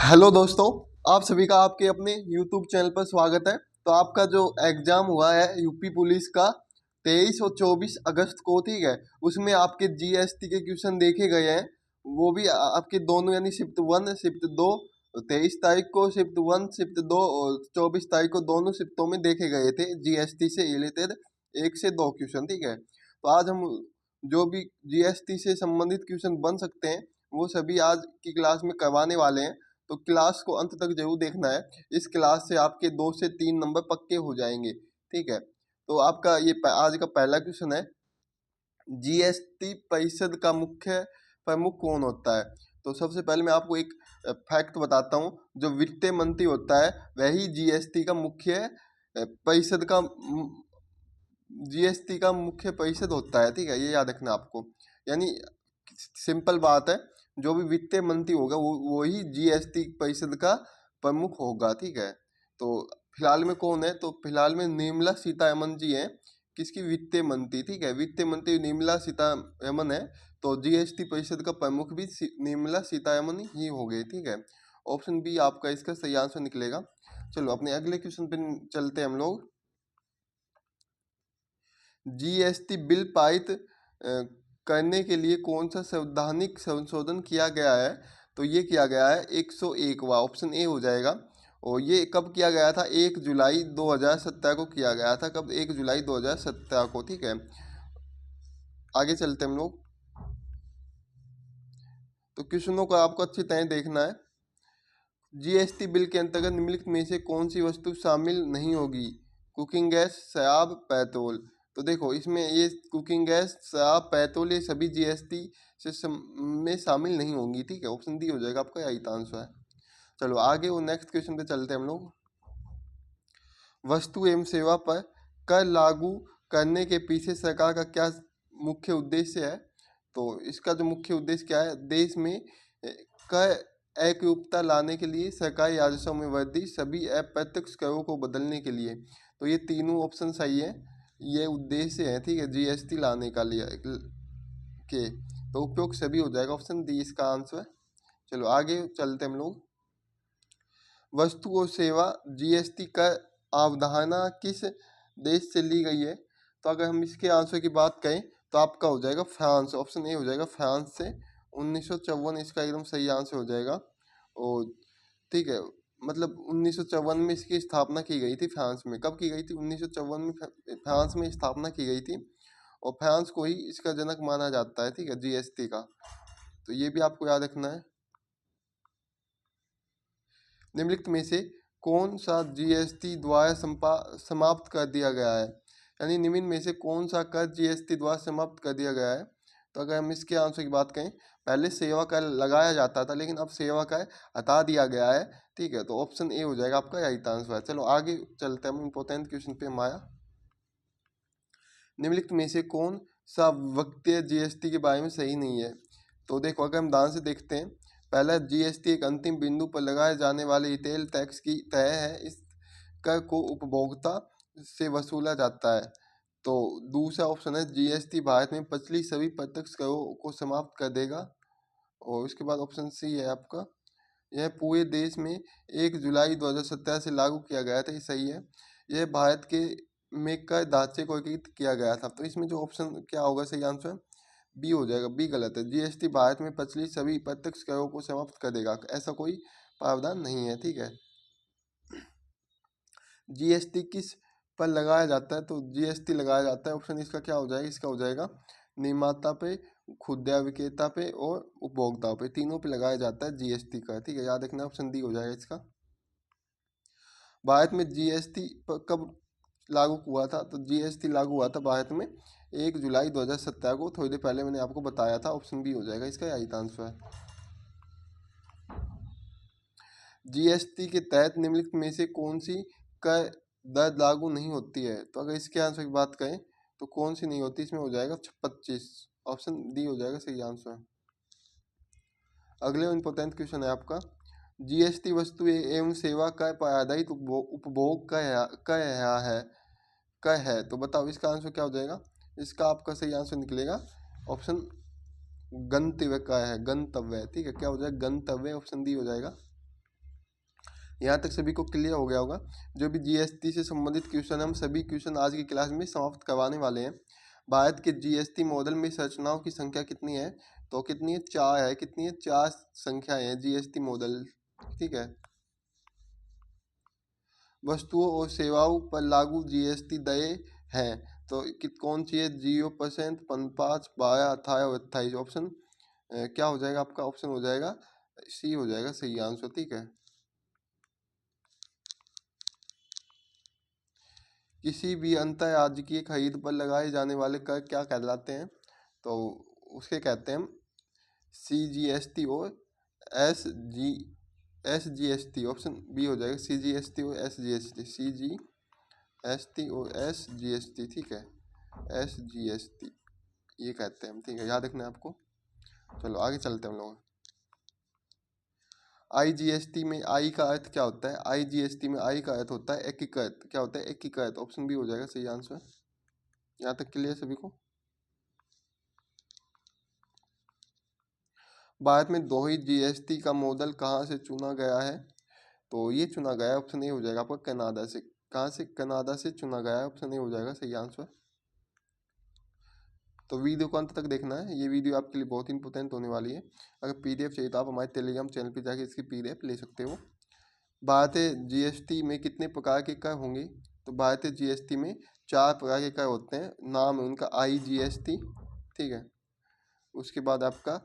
Hello दोस्तों, आप सभी का आपके अपने YouTube चैनल पर स्वागत है। तो आपका जो एग्जाम हुआ है यूपी पुलिस का 23 और 24 अगस्त को, ठीक है, उसमें आपके जीएसटी के क्वेश्चन देखे गए हैं। वो भी आपके दोनों यानी शिफ्ट 1 शिफ्ट 2 23 तारीख को शिफ्ट 1 शिफ्ट 2 और 24 तारीख को दोनों शिफ्टों में देखे गए थे जीएसटी से रिलेटेड 1 से 2 क्वेश्चन, ठीक है। तो आज हम जो भी जीएसटी से संबंधित क्वेश्चन बन सकते हैं वो सभी आज की क्लास में करवाने वाले हैं। तो क्लास को अंत तक जरूर देखना है। इस क्लास से आपके 2 से 3 नंबर पक्के हो जाएंगे, ठीक है। तो आपका ये आज का पहला क्वेश्चन है, जीएसटी परिषद का मुख्य प्रमुख कौन होता है। तो सबसे पहले मैं आपको एक फैक्ट बताता हूँ। जो वित्त मंत्री होता है वही जीएसटी का मुख्य परिषद का जीएसटी का मुख्य परिषद होता है, ठीक है। ये याद रखना आपको। यानी सिंपल बात है, जो भी वित्त मंत्री होगा वो ही जीएसटी परिषद का प्रमुख होगा, ठीक है। तो फिलहाल में कौन है, तो फिलहाल में निर्मला सीतारमन जी हैं, किसकी, वित्त मंत्री, ठीक है। वित्त मंत्री निर्मला सीतारमन है, तो जीएसटी परिषद का प्रमुख भी निर्मला सीतारमन ही हो गए, ठीक है। ऑप्शन बी आपका इसका सही आंसर निकलेगा। चलो अपने अगले क्वेश्चन पे चलते हैं हम लोग। जीएसटी बिल पारित करने के लिए कौन सा संवैधानिक संशोधन किया गया है। तो ये किया गया है 101वां, ऑप्शन ए हो जाएगा। और ये कब किया गया था, 1 जुलाई 2017 को किया गया था। कब, 1 जुलाई 2017 को, ठीक है। आगे चलते हम लोग। तो क्वेश्चनों को आपको अच्छी तरह देखना है। जीएसटी बिल के अंतर्गत निम्नलिखित में से कौन सी वस्तु शामिल नहीं होगी। कुकिंग गैस, शराब, पेट्रोल। तो देखो इसमें ये कुकिंग गैस, शराब, पेट्रोल ये सभी जीएसटी में शामिल नहीं होंगी, ठीक है। ऑप्शन डी हो जाएगा आपका, यही आंसर है। चलो आगे वो नेक्स्ट क्वेश्चन पे चलते हैं हम लोग। वस्तु एवं सेवा पर कर लागू करने के पीछे सरकार का क्या मुख्य उद्देश्य है। तो इसका जो मुख्य उद्देश्य क्या है, देश में कर एकरूपता लाने के लिए, सरकारी राजस्व में वृद्धि, सभी अप्रत्यक्ष करों को बदलने के लिए। तो ये तीनों ऑप्शन सही है, ये उद्देश्य है, ठीक है, जीएसटी लाने का लिए के। तो उपयोग सभी हो जाएगा, ऑप्शन डी इसका आंसर है। चलो आगे चलते हम लोग। वस्तु और सेवा जीएसटी का अवधारणा किस देश से ली गई है। तो अगर हम इसके आंसर की बात करें तो आपका हो जाएगा फ्रांस, ऑप्शन ए हो जाएगा फ्रांस से। 1954 इसका एकदम सही आंसर हो जाएगा। और ठीक है, मतलब 1954 में इसकी स्थापना की गई थी फ्रांस में। कब की गई थी, 1954 में फ्रांस में स्थापना की गई थी। और फ्रांस को ही इसका जनक माना जाता है, ठीक है, जीएसटी का। तो ये भी आपको याद रखना है। निम्नलिखित में से कौन सा जीएसटी द्वारा समाप्त कर दिया गया है। यानी निम्न में से कौन सा कर जीएसटी द्वारा समाप्त कर दिया गया है। तो अगर हम इसके आंसर की बात करें, पहले सेवा कर लगाया जाता था लेकिन अब सेवा कर हटा दिया गया है, ठीक है। तो ऑप्शन ए हो जाएगा आपका, यही आंसर है। चलो आगे चलते हैं हम इंपॉर्टेंट क्वेश्चन पे हमारा। निम्नलिखित में से कौन सा वक्तव्य जीएसटी के बारे में सही नहीं है। तो देखो अगर हम ध्यान से देखते हैं, पहला, जीएसटी एक अंतिम बिंदु पर लगाए जाने वाले रिटेल टैक्स की तरह है। इस कर को उपभोक्ता से वसूला जाता है। तो दूसरा ऑप्शन है, जीएसटी भारत में पिछली सभी प्रत्यक्ष करों को समाप्त कर देगा। और उसके बाद ऑप्शन सी है आपका, यह पूरे देश में 1 जुलाई 2017 से लागू किया गया था, ये सही है। यह भारत के में कर ढांचे को एकीकृत किया गया था। तो इसमें जो ऑप्शन क्या होगा, सही आंसर बी हो जाएगा, बी गलत है। जीएसटी भारत में पिछली सभी प्रत्यक्ष करों को समाप्त कर देगा, ऐसा कोई प्रावधान नहीं है, ठीक है। जीएसटी किस पर लगाया जाता है। तो जीएसटी लगाया जाता है, ऑप्शन इसका क्या हो जाएगा, इसका हो जाएगा निर्माता पे, खुदरा विक्रेता पे और उपभोक्ताओं पे, तीनों पे लगाया जाता है जीएसटी का, ठीक है। याद रखना, ऑप्शन डी हो जाएगा इसका। भारत में जीएसटी कब लागू हुआ था। तो जीएसटी लागू हुआ था भारत में 1 जुलाई 2017 को, थोड़ी देर पहले मैंने आपको बताया था। ऑप्शन बी हो जाएगा इसका, यही आंसर है। जीएसटी के तहत निम्नलिखित में से कौन सी कर दर लागू नहीं होती है। तो अगर इसके आंसर की बात करें तो कौन सी नहीं होती, इसमें हो जाएगा 25, ऑप्शन डी हो जाएगा सही आंसर। अगले इंपॉर्टेंट क्वेश्चन है आपका, जीएसटी वस्तु एवं सेवा कर पर आधारित उपभोग का है। तो बताओ इसका आंसर क्या हो जाएगा। इसका आपका सही आंसर निकलेगा ऑप्शन गंतव्य का है, गंतव्य, ठीक है। क्या हो जाएगा, गंतव्य, ऑप्शन डी हो जाएगा। यहाँ तक सभी को क्लियर हो गया होगा। जो भी जीएसटी से संबंधित क्वेश्चन हम सभी क्वेश्चन आज की क्लास में समाप्त करवाने वाले हैं। भारत के जीएसटी मॉडल में संरचनाओं की संख्या कितनी है? तो कितनी है? 4 है। कितनी है? 4 संख्याएं हैं जीएसटी मॉडल, ठीक है। वस्तुओं और सेवाओं पर लागू जीएसटी दरें हैं, तो कौन सी है? 0%, 5, 12, 18 और 28। ऑप्शन क्या हो जाएगा आपका? ऑप्शन हो जाएगा सी हो जाएगा सही आंसर, ठीक है। किसी भी अंतर्राज्यीय खरीद पर लगाए जाने वाले कर क्या कहलाते हैं? तो उसके कहते हैं हम CGST और SG SGST। ऑप्शन बी हो जाएगा CGST और SGST। CGST और SGST, ठीक है। SGST ये कहते हैं हम, ठीक है, याद रखना है आपको। चलो आगे चलते हैं हम लोग। IGST में आई का अर्थ क्या होता है? IGST में आई का अर्थ होता है एकीकृत। क्या होता है? एकीकृत। ऑप्शन बी हो जाएगा सही आंसर। यहाँ तक क्लियर सभी को? भारत में दोहरी जीएसटी का मॉडल कहाँ से चुना गया है? तो ये चुना गया है, ऑप्शन ए हो जाएगा आपका कनाडा से। कहाँ से? कनाडा से चुना गया है, ऑप्शन ए हो जाएगा सही आंसर। तो वीडियो को अंत तक देखना है, ये वीडियो आपके लिए बहुत इंपॉर्टेंट होने वाली है। अगर पीडीएफ चाहिए तो आप हमारे टेलीग्राम चैनल पर जाके इसकी पीडीएफ ले सकते हो। भारतीय जीएसटी में कितने प्रकार के कर होंगे? तो भारतीय जीएसटी में 4 प्रकार के कर होते हैं। नाम है उनका IGST, ठीक है। उसके बाद आपका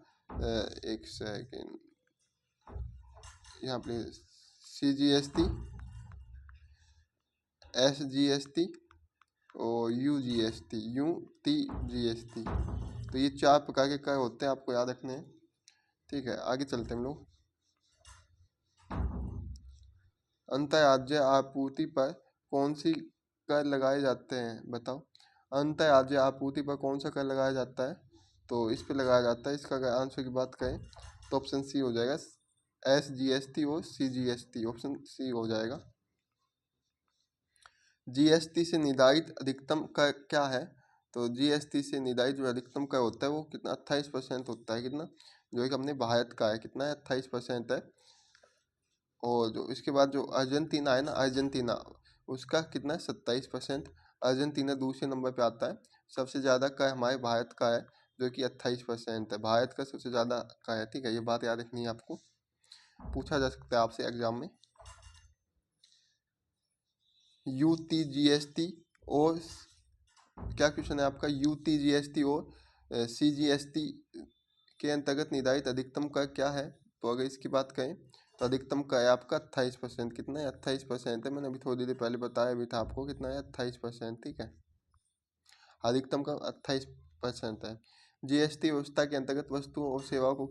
एक सेकेंड, यहाँ पे CGST, SGST और UTGST। तो ये 4 प्रकार के कर होते हैं, आपको याद रखने हैं, ठीक है। आगे चलते हैं हम लोग। अंतर्राज्यीय आपूर्ति पर कौन सी कर लगाए जाते हैं? बताओ। अंतर्राज्यीय आपूर्ति पर कौन सा कर लगाया जाता है? तो इस पे लगाया जाता है। इसका अगर आंसर की बात करें तो ऑप्शन सी हो जाएगा SGST और CGST। ऑप्शन सी हो जाएगा। जीएसटी से निर्धारित अधिकतम कर क्या है? तो जीएसटी से निर्धारित जो अधिकतम कर होता है वो कितना? 28% होता है। कितना? जो एक अपने भारत का है, कितना है? 28% है। और जो इसके बाद जो अर्जेंटीना है ना, अर्जेंटीना, उसका कितना है? 27%। अर्जेंटीना दूसरे नंबर पे आता है। सबसे ज़्यादा कर हमारे भारत का है जो कि 28% है। भारत का सबसे ज़्यादा का है, ठीक है। ये बात याद रखनी है आपको, पूछा जा सकता है आपसे एग्जाम में। UTGST और क्या क्वेश्चन है आपका? UTGST और CGST के अंतर्गत निर्धारित अधिकतम कर क्या है? तो अगर इसकी बात करें तो अधिकतम कर है आपका 28%। कितना है? 28% है। मैंने अभी थोड़ी देर पहले बताया भी था आपको, कितना है? 28%, ठीक है। अधिकतम का 28% है। जीएसटी व्यवस्था के अंतर्गत वस्तुओं और सेवाओं को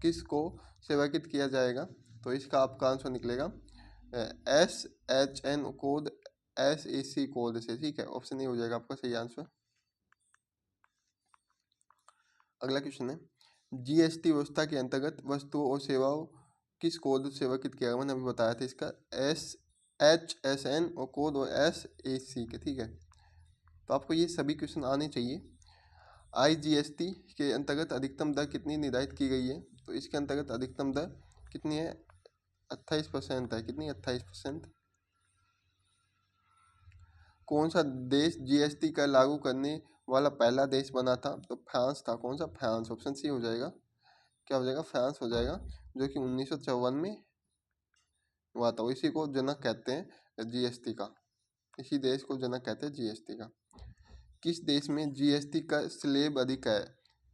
किसको सेवाकृत किया जाएगा? तो इसका आपका आंसर निकलेगा SHN कोड, SAC कोड से, ठीक है। ऑप्शन ए हो जाएगा आपका सही आंसर। अगला क्वेश्चन है, जीएसटी व्यवस्था के अंतर्गत वस्तुओं और सेवाओं किस कोड से सेवाकृत किया गया? मैंने अभी बताया था इसका SHN और कोड और SAC के, ठीक है। तो आपको ये सभी क्वेश्चन आने चाहिए। IGST के अंतर्गत अधिकतम दर कितनी निर्धारित की गई है? तो इसके अंतर्गत अधिकतम दर कितनी है? 28% है। कितनी? 28%। कौन सा देश जीएसटी कर लागू करने वाला पहला देश बना था? तो फ्रांस था। कौन सा? फ्रांस। ऑप्शन सी हो जाएगा। क्या हो जाएगा? फ्रांस हो जाएगा, जो कि 1954 में हुआ था। इसी को जनक कहते हैं जीएसटी का। इसी देश को जनक कहते हैं जीएसटी का। किस देश में जीएसटी का स्लेब अधिक है?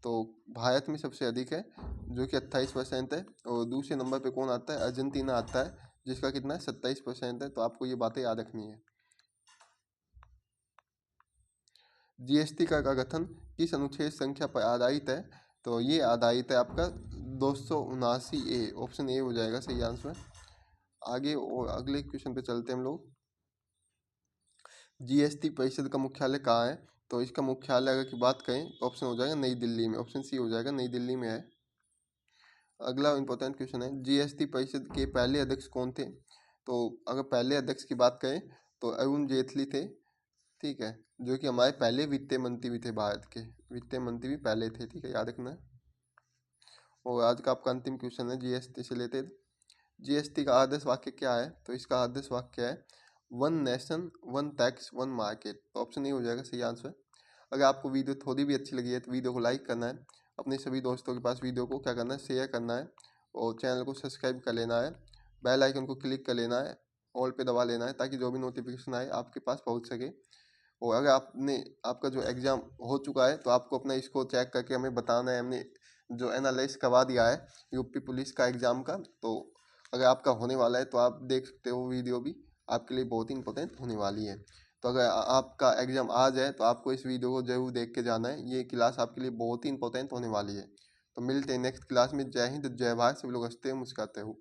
तो भारत में सबसे अधिक है, जो कि 28% है। और दूसरे नंबर पे कौन आता है? अर्जेंटीना आता है, जिसका कितना है? 27% है। तो आपको ये बातें याद रखनी है। जीएसटी का गठन किस अनुच्छेद संख्या पर आधारित है? तो ये आधारित है आपका 279A। ऑप्शन ए हो जाएगा सही आंसर। आगे और अगले क्वेश्चन पे चलते हैं हम लोग। जीएसटी परिषद का मुख्यालय कहाँ है? तो इसका मुख्यालय अगर की बात करें तो ऑप्शन हो जाएगा नई दिल्ली में। ऑप्शन सी हो जाएगा, नई दिल्ली में है। अगला इंपॉर्टेंट क्वेश्चन है, जीएसटी परिषद के पहले अध्यक्ष कौन थे? तो अगर पहले अध्यक्ष की बात करें तो अरुण जेटली थे, ठीक है, जो कि हमारे पहले वित्त मंत्री भी थे। भारत के वित्त मंत्री भी पहले थे, ठीक है, याद रखना है। और आज का आपका अंतिम क्वेश्चन है जीएसटी से रिलेटेड। जीएसटी का आदर्श वाक्य क्या है? तो इसका आदर्श वाक्य है one nation one tax one market. तो ऑप्शन ए हो जाएगा सही आंसर। अगर आपको वीडियो थोड़ी भी अच्छी लगी है तो वीडियो को लाइक करना है, अपने सभी दोस्तों के पास वीडियो को क्या करना है, शेयर करना है, और चैनल को सब्सक्राइब कर लेना है, बेल आइकन को क्लिक कर लेना है, ऑल पे दबा लेना है, ताकि जो भी नोटिफिकेशन आए आपके पास पहुंच सके। और अगर आपका जो एग्ज़ाम हो चुका है तो आपको अपना स्कोर चेक करके हमें बताना है। हमने जो एनालाइज करवा दिया है यूपी पुलिस का एग्ज़ाम का, तो अगर आपका होने वाला है तो आप देख सकते हो, वीडियो भी आपके लिए बहुत ही इंपॉर्टेंट होने वाली है। तो अगर आपका एग्ज़ाम आ जाए तो आपको इस वीडियो को ज़रूर देख के जाना है, ये क्लास आपके लिए बहुत ही इंपॉर्टेंट होने वाली है। तो मिलते हैं नेक्स्ट क्लास में। जय हिंद, जय भारत, सभी लोग हंसते हैं मुस्कुराते हो।